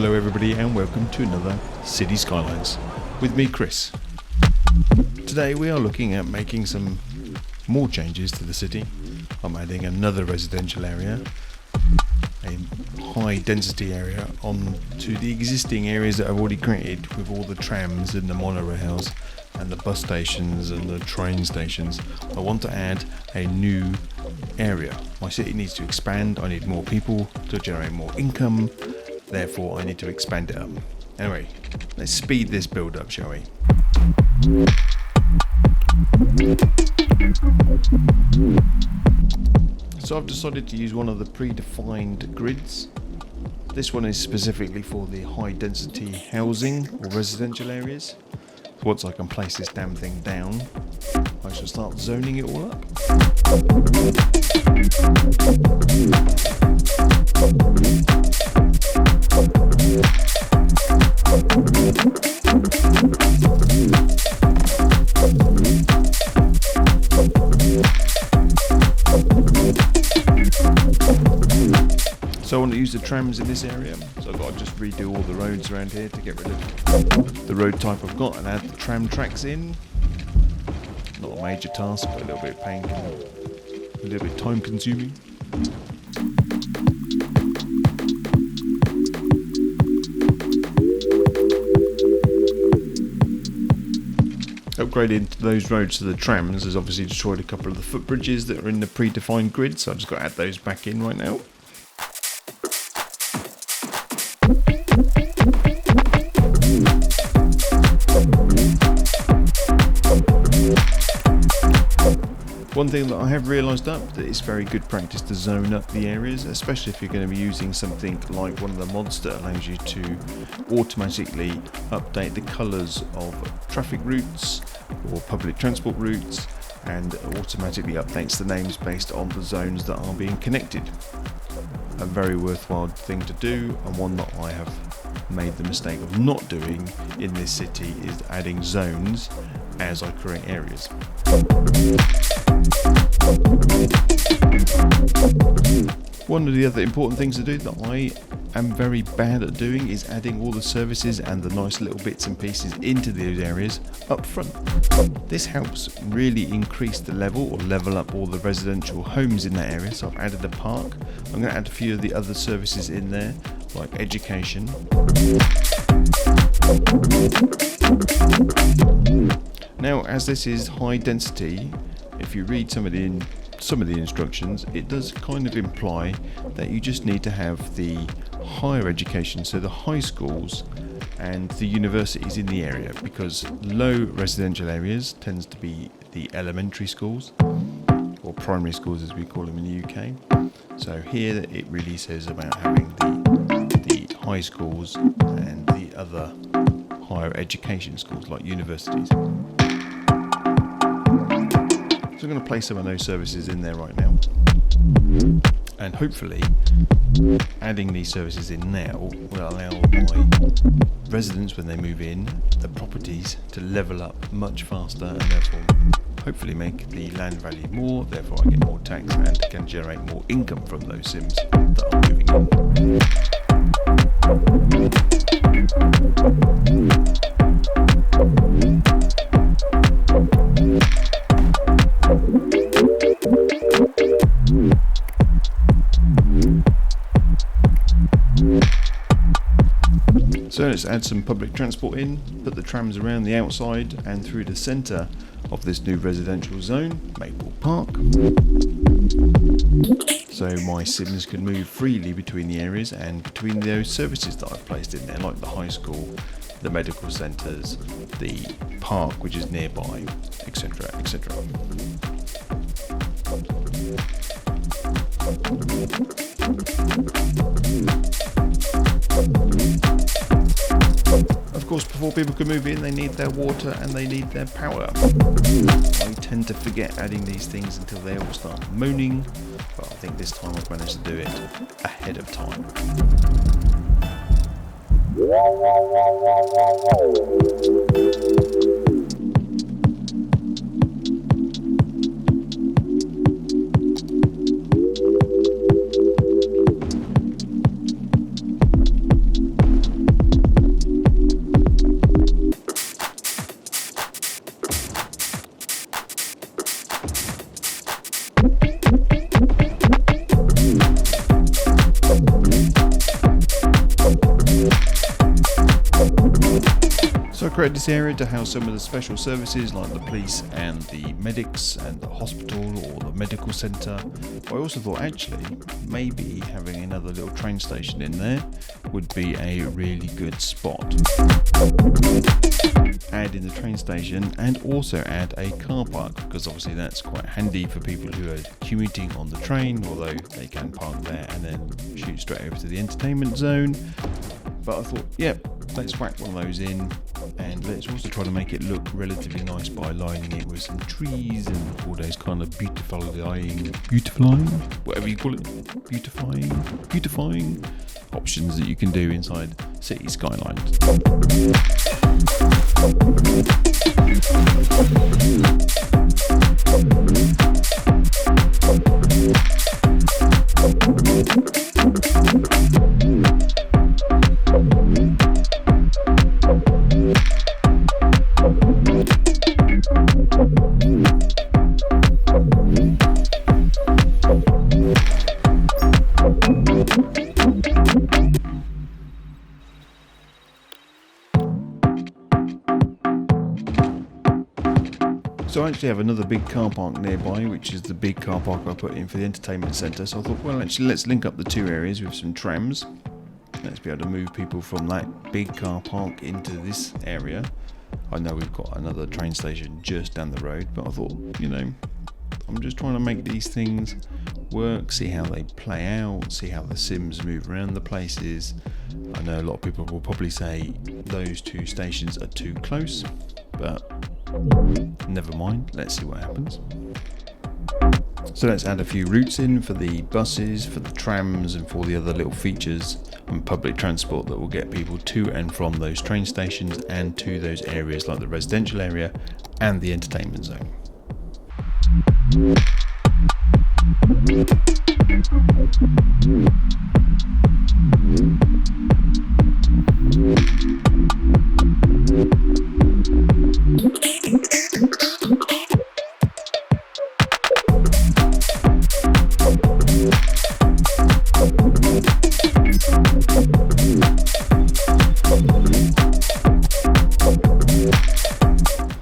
Hello everybody and welcome to another City Skylines with me, Chris. Today we are looking at making some more changes to the city. I'm adding another residential area, a high density area onto the existing areas that I've already created with all the trams and the monorails and the bus stations and the train stations. I want to add a new area. My city needs to expand, I need more people to generate more income, therefore I need to expand it up. Anyway, let's speed this build up, shall we? So I've decided to use one of the predefined grids. This one is specifically for the high density housing or residential areas. So once I can place this damn thing down, I shall start zoning it all up. So I want to use the trams in this area, so I've got to just redo all the roads around here to get rid of the road type I've got and add the tram tracks in. Not a major task, but a little bit a little bit time consuming. Upgrading those roads to the trams has obviously destroyed a couple of the footbridges that are in the predefined grid, so I've just got to add those back in right now. One thing that I have realised that it's very good practice to zone up the areas, especially if you're going to be using something like one of the mods that allows you to automatically update the colours of traffic routes or public transport routes, and automatically updates the names based on the zones that are being connected. A very worthwhile thing to do, and one that I have made the mistake of not doing in this city, is adding zones as I create areas. One of the other important things to do that I am very bad at doing is adding all the services and the nice little bits and pieces into those areas up front. This helps really increase the level or level up all the residential homes in that area. So I've added a park. I'm going to add a few of the other services in there, like education. Now, as this is high density, if you read some of the instructions, it does kind of imply that you just need to have the higher education, so the high schools and the universities in the area, because low residential areas tends to be the elementary schools, or primary schools as we call them in the UK. So here it really says about having the high schools and the other higher education schools like universities. So I'm going to place some of those services in there right now, and hopefully adding these services in now will allow my residents, when they move in, the properties to level up much faster, and therefore hopefully make the land value more, therefore I get more tax and can generate more income from those Cims that are moving in. So let's add some public transport in, put the trams around the outside and through the centre of this new residential zone, Maple Park. So my Cims can move freely between the areas and between those services that I've placed in there, like the high school, the medical centres, the park which is nearby, etc, etc. Of course, before people can move in, they need their water and they need their power. I tend to forget adding these things until they all start moaning, but I think this time I've managed to do it ahead of time. created this area to house some of the special services like the police and the medics and the hospital or the medical centre. I also thought actually maybe having another little train station in there would be a really good spot. Add in the train station and also add a car park, because obviously that's quite handy for people who are commuting on the train, although they can park there and then shoot straight over to the entertainment zone. But I thought, yep, let's whack one of those in, and let's also try to make it look relatively nice by lining it with some trees and all those kind of beautifying, whatever you call it, beautifying options that you can do inside city skylines. So I actually have another big car park nearby, which is the big car park I put in for the entertainment centre. So I thought, well, actually let's link up the two areas with some trams. Let's be able to move people from that big car park into this area. I know we've got another train station just down the road, but I thought, I'm just trying to make these things work, see how they play out, see how the Cims move around the places. I know a lot of people will probably say those two stations are too close, but never mind, let's see what happens. So let's add a few routes in for the buses, for the trams, and for the other little features and public transport that will get people to and from those train stations and to those areas like the residential area and the entertainment zone.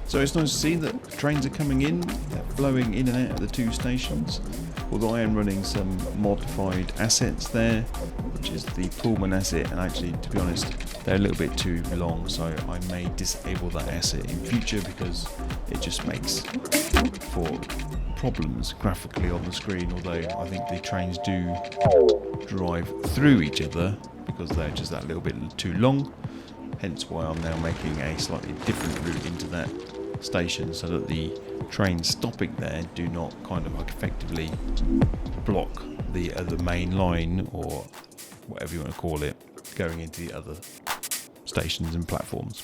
So it's nice to see that trains are coming in, they're flowing in and out of the two stations, although I am running some modified assets there, which is the Pullman asset, and actually, to be honest, they're a little bit too long, so I may disable that asset in future because it just makes for problems graphically on the screen, although I think the trains do drive through each other because they're just that little bit too long, hence why I'm now making a slightly different route into that station so that the trains stopping there do not kind of like effectively block the other main line, or whatever you want to call it, going into the other stations and platforms.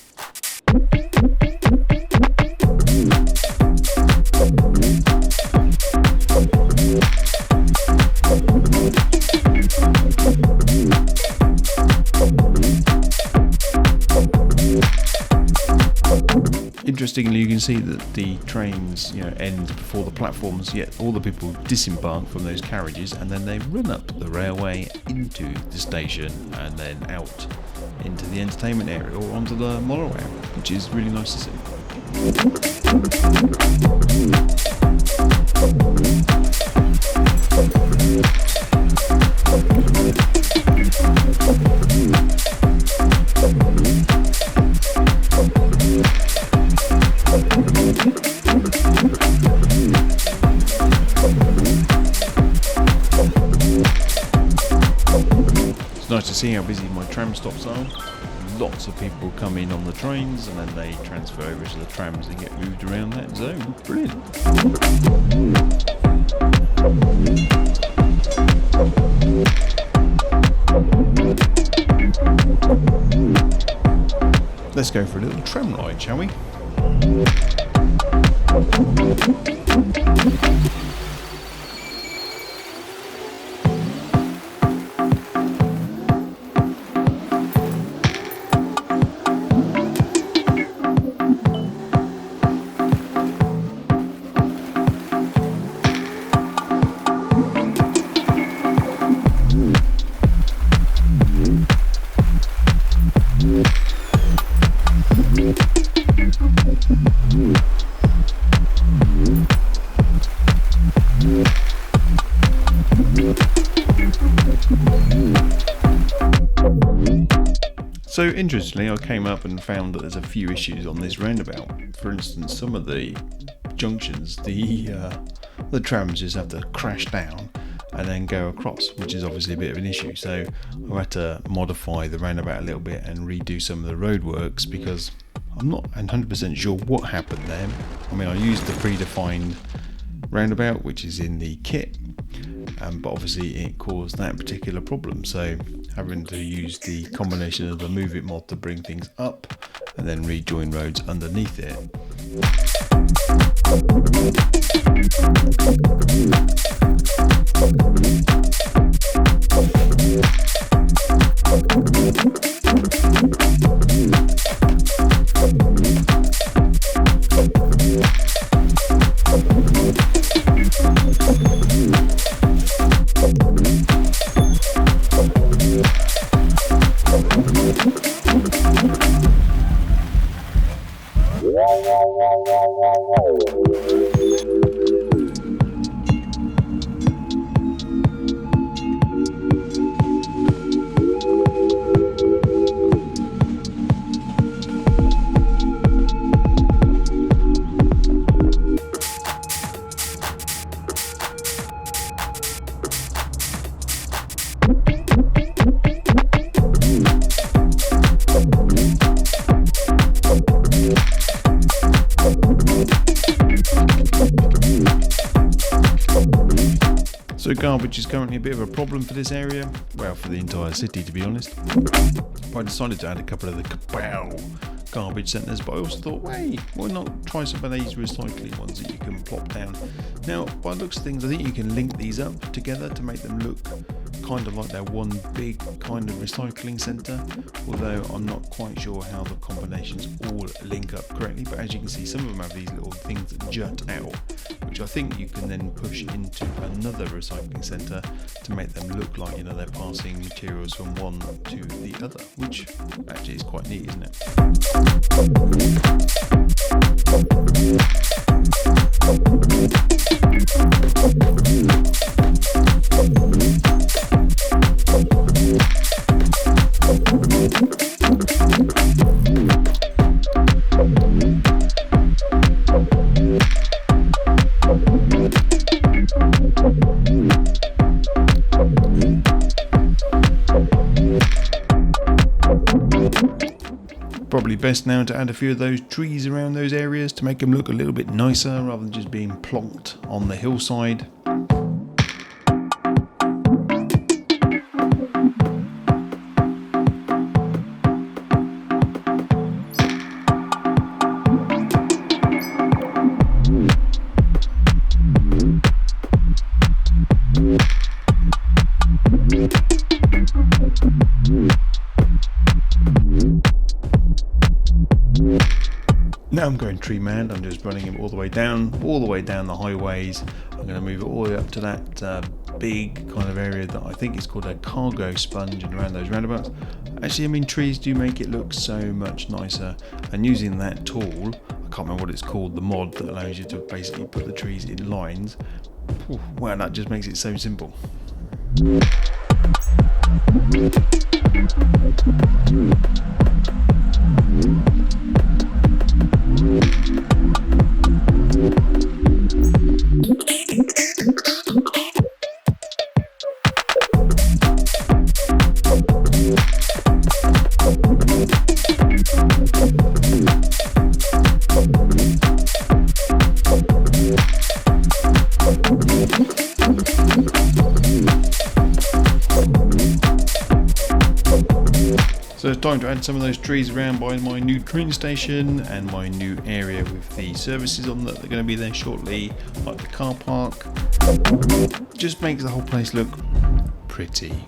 Interestingly, you can see that the trains, end before the platforms, yet all the people disembark from those carriages and then they run up the railway into the station and then out into the entertainment area or onto the monorail, which is really nice to see. It's nice to see how busy my tram stops are. Lots of people come in on the trains and then they transfer over to the trams and get moved around that zone. Brilliant. Let's go for a little tram ride, shall we? So interestingly, I came up and found that there's a few issues on this roundabout. For instance, some of the junctions, the trams just have to crash down and then go across, which is obviously a bit of an issue. So I had to modify the roundabout a little bit and redo some of the roadworks because I'm not 100% sure what happened there. I mean, I used the predefined roundabout, which is in the kit, but obviously it caused that particular problem. So having to use the combination of the Move It mod to bring things up and then rejoin roads underneath it. So garbage is currently a bit of a problem for this area, well, for the entire city to be honest. I decided to add a couple of the kapow garbage centres, but I also thought, wait, why not try some of these recycling ones that you can plop down. Now, by the looks of things, I think you can link these up together to make them look kind of like they're one big kind of recycling centre, although I'm not quite sure how the combinations all link up correctly. But as you can see, some of them have these little things that jut out, which I think you can then push into another recycling centre to make them look like, you know, they're passing materials from one to the other, which actually is quite neat, isn't it? Probably best now to add a few of those trees around those areas to make them look a little bit nicer rather than just being plonked on the hillside. Now I'm going tree mad. I'm just running him all the way down the highways. I'm going to move it all the way up to that big kind of area that I think is called a cargo sponge, and around those roundabouts. Actually, I mean, trees do make it look so much nicer, and using that tool, I can't remember what it's called, the mod that allows you to basically put the trees in lines. Wow, that just makes it so simple. So it's time to add some of those trees around by my new train station and my new area with the services on that. They're going to be there shortly, like the car park. Just makes the whole place look pretty,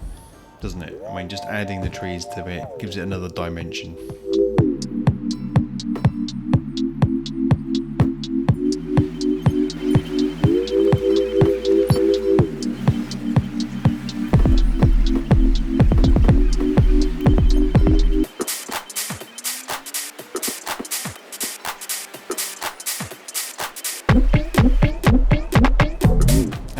doesn't it? I mean, just adding the trees to it gives it another dimension.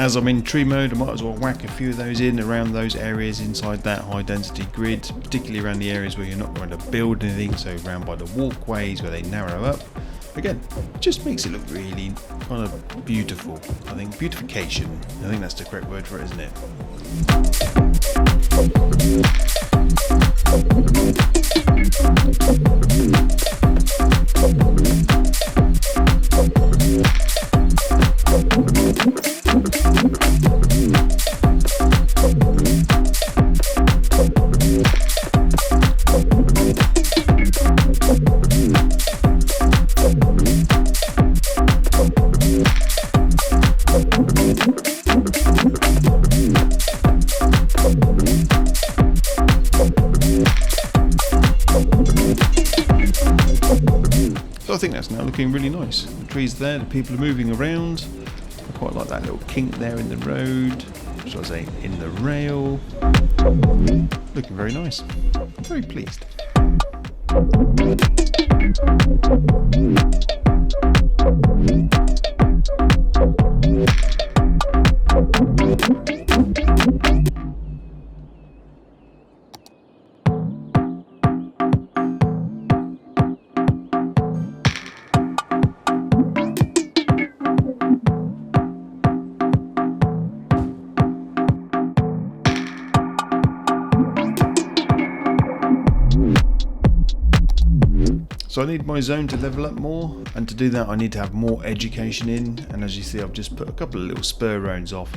as I'm in tree mode, I might as well whack a few of those in around those areas inside that high density grid, particularly around the areas where you're not going to build anything, so around by the walkways where they narrow up. Again, it just makes it look really kind of beautiful. I think beautification, I think that's the correct word for it, isn't it? So I think that's now looking really nice. The trees there, the people are moving around. I quite like that little kink there in the road, shall I say, in the rail. Looking very nice. I'm very pleased. So I need my zone to level up more, and to do that I need to have more education in, and as you see I've just put a couple of little spur roads off.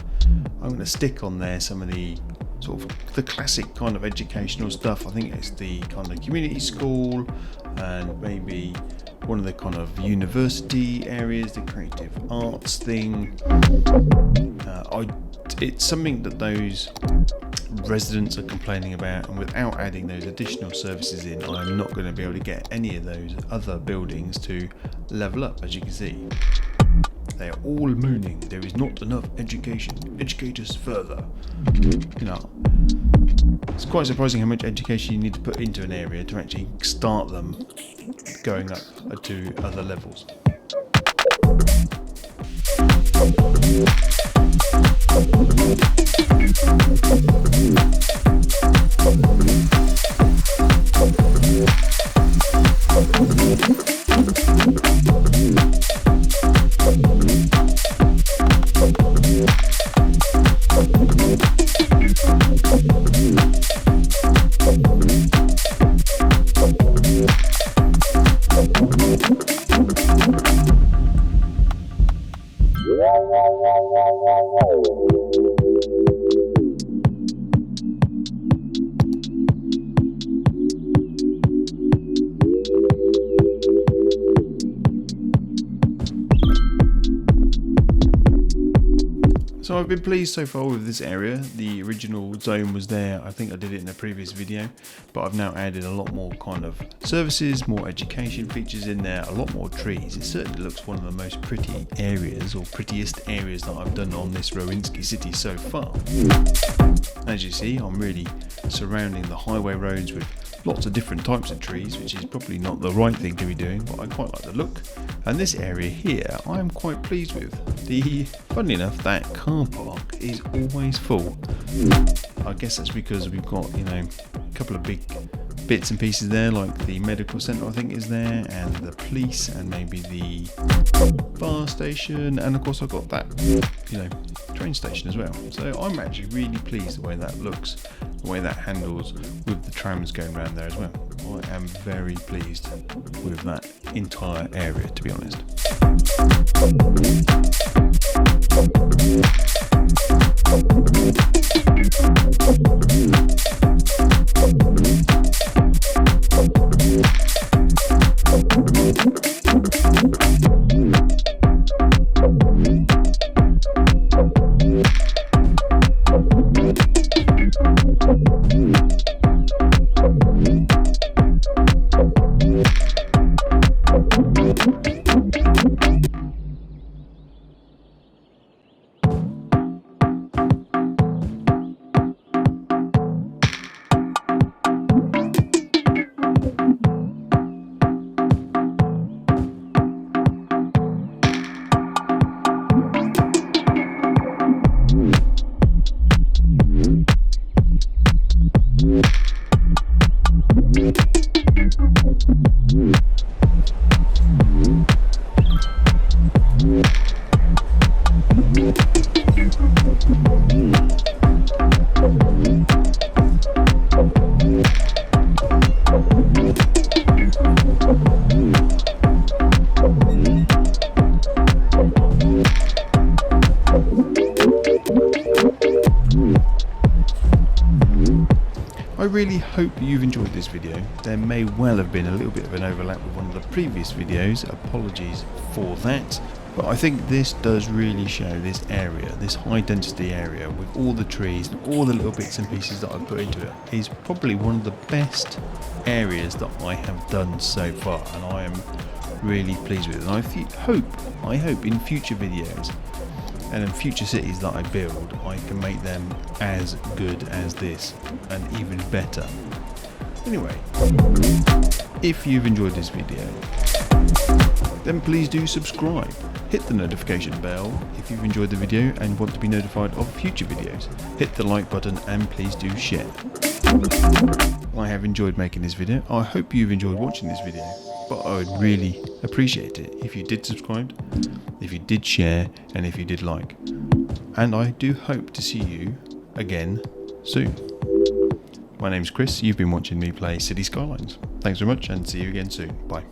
I'm going to stick on there some of the sort of the classic kind of educational stuff. I think it's the kind of community school and maybe one of the kind of university areas, the creative arts thing. It's something that those residents are complaining about, and without adding those additional services in, I'm not going to be able to get any of those other buildings to level up. As you can see, they are all mooning. There is not enough education. Educate us further. You know, it's quite surprising how much education you need to put into an area to actually start them going up to other levels. So I've been pleased so far with this area. The original zone was there, I think I did it in a previous video, but I've now added a lot more kind of services, more education features in there, a lot more trees. It certainly looks one of the most pretty areas, or prettiest areas that I've done on this Rowaninski city so far. As you see, I'm really surrounding the highway roads with lots of different types of trees, which is probably not the right thing to be doing, but I quite like the look. And this area here I'm quite pleased with. Funnily enough, that car park is always full. I guess that's because we've got, you know, a couple of big bits and pieces there, like the medical centre I think is there, and the police, and maybe the fire station, and of course I've got that, you know, train station as well. So I'm actually really pleased the way that looks, the way that handles with the trams going around there as well. I am very pleased with that entire area, to be honest. hope you've enjoyed this video. There may well have been a little bit of an overlap with one of the previous videos, apologies for that. But I think this does really show this area, this high density area with all the trees and all the little bits and pieces that I've put into it, is probably one of the best areas that I have done so far, and I am really pleased with it. And I hope in future videos and in future cities that I build, I can make them as good as this and even better. Anyway, if you've enjoyed this video, then please do subscribe. Hit the notification bell if you've enjoyed the video and want to be notified of future videos. Hit the like button and please do share. I have enjoyed making this video. I hope you've enjoyed watching this video, but I would really appreciate it if you did subscribe, if you did share, and if you did like. And I do hope to see you again soon. My name's Chris, you've been watching me play City Skylines. Thanks very much and see you again soon. Bye.